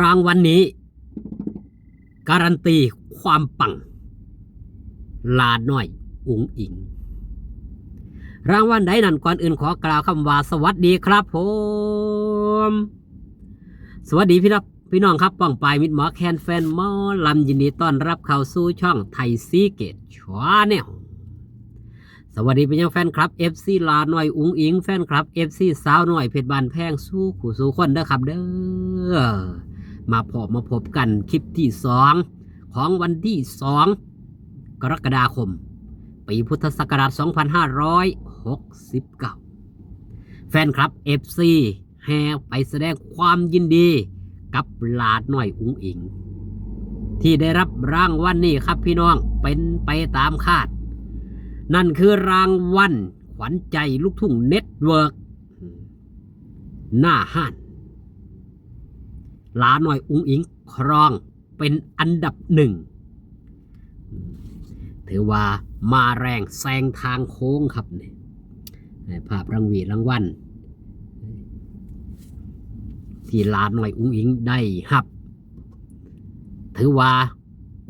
รางวัลนี้การันตีความปังลาน้อยอุ๋งอิงรางวัลใดนั้นก่อนอื่นขอกล่าวคำว่าสวัสดีครับผมสวัสดีพี่น้องครับป้องปายมิตรหมอแคนแฟนหมอลำยินดีต้อนรับเข้าสู่ช่องไทยซีเกตชาแนลสวัสดีไปยังแฟนคลับ FC ลาน้อยอุ๋งอิงแฟนคลับ FC สาวน้อยเพชรบานแพงสู้ขู่สู้คนเด้อครับเด้อมาพบกันคลิปที่2ของวันที่2กรกฎาคมปีพุทธศักราช2569แฟนคลับ FC แห่ไปแสดงความยินดีกับหลานน้อยอุ๋งอิงที่ได้รับรางวัลนี้ครับพี่น้องเป็นไปตามคาดนั่นคือรางวัลขวัญใจลูกทุ่งเน็ตเวิร์กหน้าห้านหลานน้อยอุ๋งอิงครองเป็นอันดับ1ถือว่ามาแรงแซงทางโค้งครับเนี่ยภาพรางวัลที่หลานน้อยอุ๋งอิงได้รับถือว่า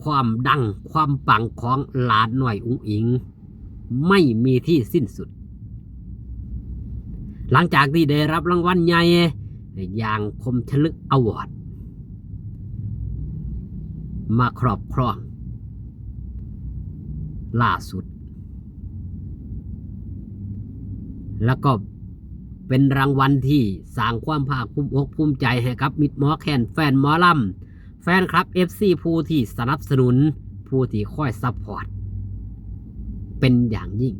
ความดังความปังของหลานน้อยอุ๋งอิงไม่มีที่สิ้นสุดหลังจากที่ได้รับรางวัลใหญ่อย่างคมชลึกอวอร์ดมาครอบครองล่าสุดแล้วก็เป็นรางวัลที่สร้างความภาคภูมิอกภูมิใจให้กับมิตรหมอแคนแฟนหมอลำแฟนคลับ FC ผู้ที่สนับสนุนผู้ที่คอยซัพพอร์ตเป็นอย่างยิ่ง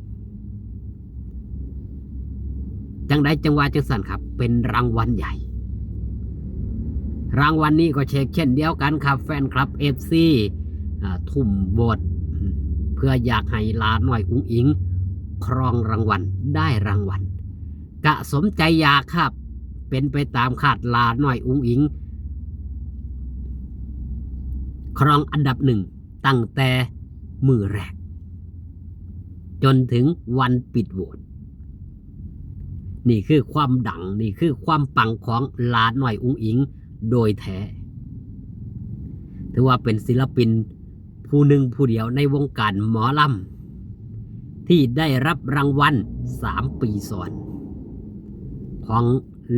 จังใดจังหวะจังสันครับเป็นรางวัลใหญ่รางวัลนี้ก็เช่นเดียวกันครับแฟนคลับ FC ทุ่มโหวตเพื่ออยากให้หลานน้อยอุ๋งอิงครองรางวัลได้รางวัลกะสมใจอยากครับเป็นไปตามคาดหลานน้อยอุ๋งอิงครองอันดับ1ตั้งแต่มือแรกจนถึงวันปิดโหวตนี่คือความดังนี่คือความปังของหลานน้อยอุ๋งอิงโดยแท้ถือว่าเป็นศิลปินผู้หนึ่งผู้เดียวในวงการหมอลำที่ได้รับรางวัล3 ปีซ้อนของ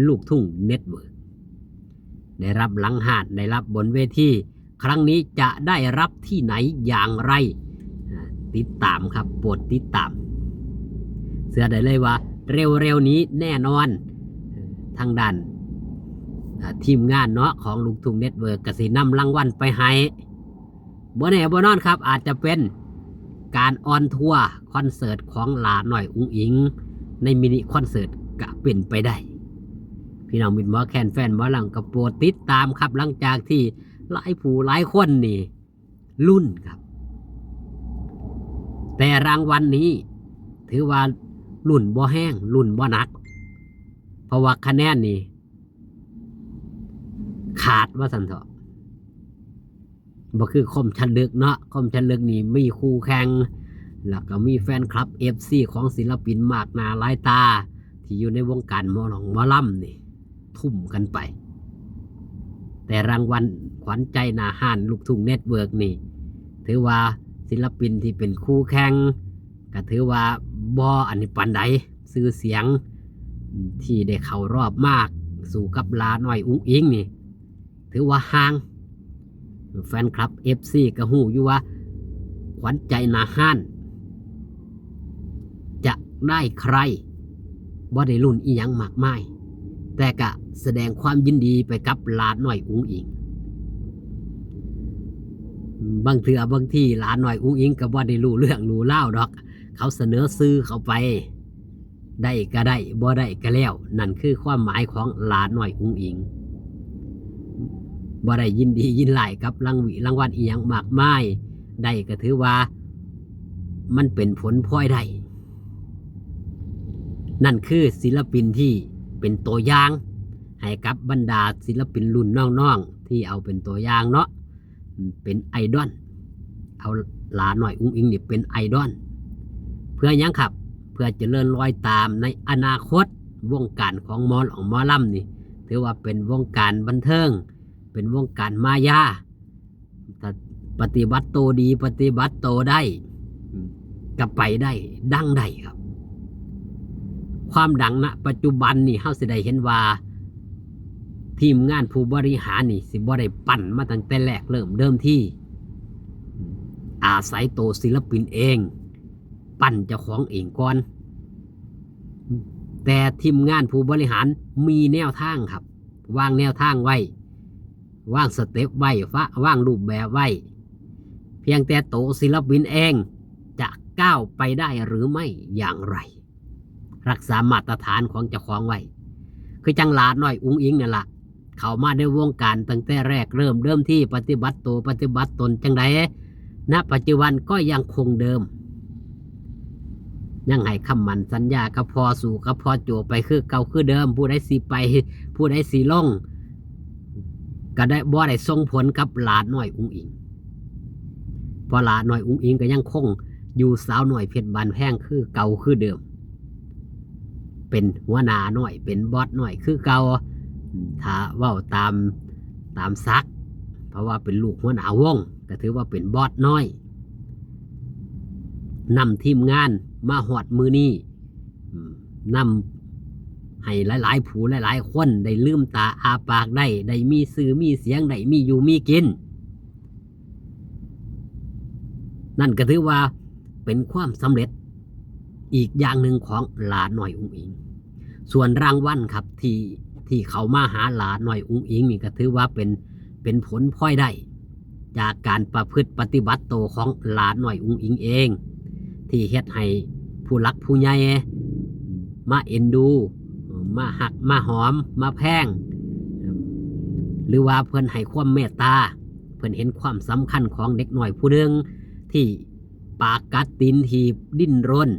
ลูกทุ่งเน็ตเวิร์กได้รับหลังหาดได้รับบนเวทีครั้งนี้จะได้รับที่ไหนอย่างไรติดตามครับโปรดติดตามเชื่อได้เลยว่าเร็วๆนี้แน่นอนทางด้านทีมงานเนาะของลูกทุ่งเน็ตเวิร์กก็สินำรางวัลไปให้บ่แน่บ่นอนครับอาจจะเป็นการออนทัวร์คอนเสิร์ตของหลานน้อยอุ๋งอิงในมินิคอนเสิร์ตก็เป็นไปได้พี่น้องมิตรหมอแคนแฟนหมอลำก็โปรดติดตามครับหลังจากที่หลายผู้หลายคนนี่ลุ้นครับแต่รางวัลนี้ถือว่าลุ่นบ่แห้งลุ่นบ่หนักเพราะว่าคะแนนนี่ขาดว่าสันเถาะบ่คือคมชันลึกเนาะคมชันลึกนี่มีคู่แข่งแล้วก็มีแฟนคลับ FC ของศิลปินมากหน้าหลายตาที่อยู่ในวงการหมอลำนี่ทุ่มกันไปแต่รางวัลขวัญใจหน้าห้านลูกทุ่งเน็ตเวิร์กนี่ถือว่าศิลปินที่เป็นคู่แข่งก็ถือว่าบ่อันนี้ปานใดชื่อเสียงที่ได้เข้ารอบมากสู่กับหลานน้อยอุ๋งอิงนี่ถือว่าห่างแฟนคลับ FC ก็ฮู้อยู่ว่าขวัญใจหน้าห้านจะได้ใครบ่ได้ลุ้นอีหยังมากมายแต่ก็แสดงความยินดีไปกับหลานน้อยอุ๋งอิงบางทีหลานน้อยอุ๋งอิงก็บ่ได้รู้เรื่องรู้เล่าดอกเขาเสนอซื้อเข้าไปได้ก็ได้บ่ได้ก็แล้วนั่นคือความหมายของหลานน้อยอุ๋งอิงบ่ได้ยินดียินไล่กับรางวัลอีหยังมากมายได้ก็ถือว่ามันเป็นผลพลอยได้นั่นคือศิลปินที่เป็นตัวอย่างให้กับบรรดาศิลปินรุ่นน้องๆที่เอาเป็นตัวอย่างเนาะเป็นไอดอลเอาหลานน้อยอุ๋งอิงนี่เป็นไอดอลเพื่อยังครับเพื่อเจริญรอยตามในอนาคตวงการของหมอลำนี่ถือว่าเป็นวงการบันเทิง เป็นวงการมายาถ้าปฏิบัติโตดีปฏิบัติโตได้ก็ไปได้ดังได้ครับความดังณปัจจุบันนี่เฮาสิได้เห็นว่าทีมงานผู้บริหารนี่สิบ่ได้ปั่นมาตั้งแต่แรกเริ่มเดิมที่อาศัยโตศิลปินเองปั่นเจ้าของเองก่อนแต่ทีมงานผู้บริหารมีแนวทางครับวางแนวทางไว้วางสเต็ปไว้วางรูปแบบไว้เพียงแต่โตศิลปินเองจะก้าวไปได้หรือไม่อย่างไรรักษามาตรฐานของเจ้าของไว้คือจังหลาน้อยอุ้งอิงนั่นล่ะเข้ามาในวงการตั้งแต่แรกเริ่มที่ปฏิบัติโตปฏิบัติตนจังใดณปัจจุบันก็ยังคงเดิมยังให้คำมั่นสัญญากับพอสู่กับพอโจไปคือเก่าคือเดิมผู้ใดสิไปผู้ใดสิลงก็ได้บ่ได้ส่งผลกับหลานน้อยอุ้งอิงเพราะหลานน้อยอุ้งอิงก็ยังคงอยู่สาวน้อยเพชรบานแพงคือเก่าคือเดิมเป็นหัวหน้าน้อยเป็นบอสน้อยคือเก่าถ้าเว้าตามซักเพราะว่าเป็นลูกหัวหน้าวงก็ถือว่าเป็นบอสน้อยนำทีมงานมาหอดมือนี้นำให้หลายๆผู้หลายๆคนได้ลืมตาอาปากได้มีสื่อมีเสียงได้มีอยู่มีกินนั่นก็ถือว่าเป็นความสำเร็จอีกอย่างหนึ่งของหลานน้อยอุ้งอิงส่วนรางวัลครับที่เขามาหาหลานน้อยอุ้งอิงนี่ก็ถือว่าเป็นผลพลอยได้จากการประพฤติปฏิบัติโตของหลานน้อยอุ้งอิงเองที่เฮ็ดให้ผู้รักผู้ใหญ่มาเอ็นดูมาหักมาหอมมาแพงหรือว่าเพิ่นให้ความเมตตาเพิ่นเห็นความสำคัญของเด็กน้อยผู้หนึ่งที่ปากกัดตีนถีบดิ้นรน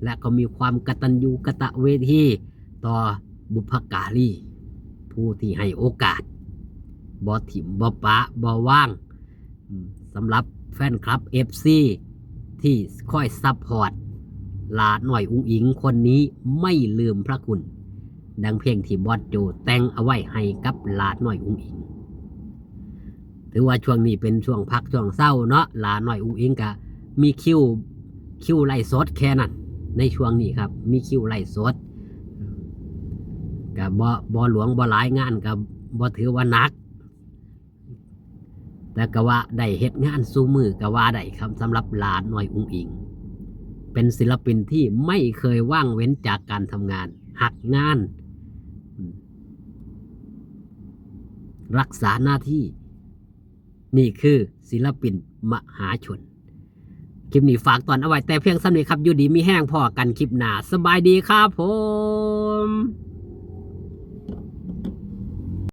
และก็มีความกตัญญูกตเวทีต่อบุพการีผู้ที่ให้โอกาสบ่ถิ่มบ่ปะบ่ว่างสำหรับแฟนคลับ FC ที่คอยซัพพอร์ตหลานน้อยอุ้งอิงคนนี้ไม่ลืมพระคุณดังเพลงที่บอสโจแต่งเอาไว้ให้กับหลานน้อยอุ้งอิงถือว่าช่วงนี้เป็นช่วงพักช่วงเศร้าเนาะหลานน้อยอุ้งอิงก็มีคิวไล่สดแค่นั้นในช่วงนี้ครับมีคิวไล่สดกับบ่หลวงบ่หลายงานกับบ่ถือว่านักแต่ก็ว่าได้เฮ็ดงานสู้มือก็ว่าได้ครับสำหรับหลานน้อยอุ้งอิงเป็นศิลปินที่ไม่เคยว่างเว้นจากการทำงานหักงานรักษาหน้าที่นี่คือศิลปินมหาชนคลิปนี้ฝากตอนเอาไว้แต่เพียงสำเร็จครับอยู่ดีมีแห้งพอกันคลิปหน้าสบายดีครับผม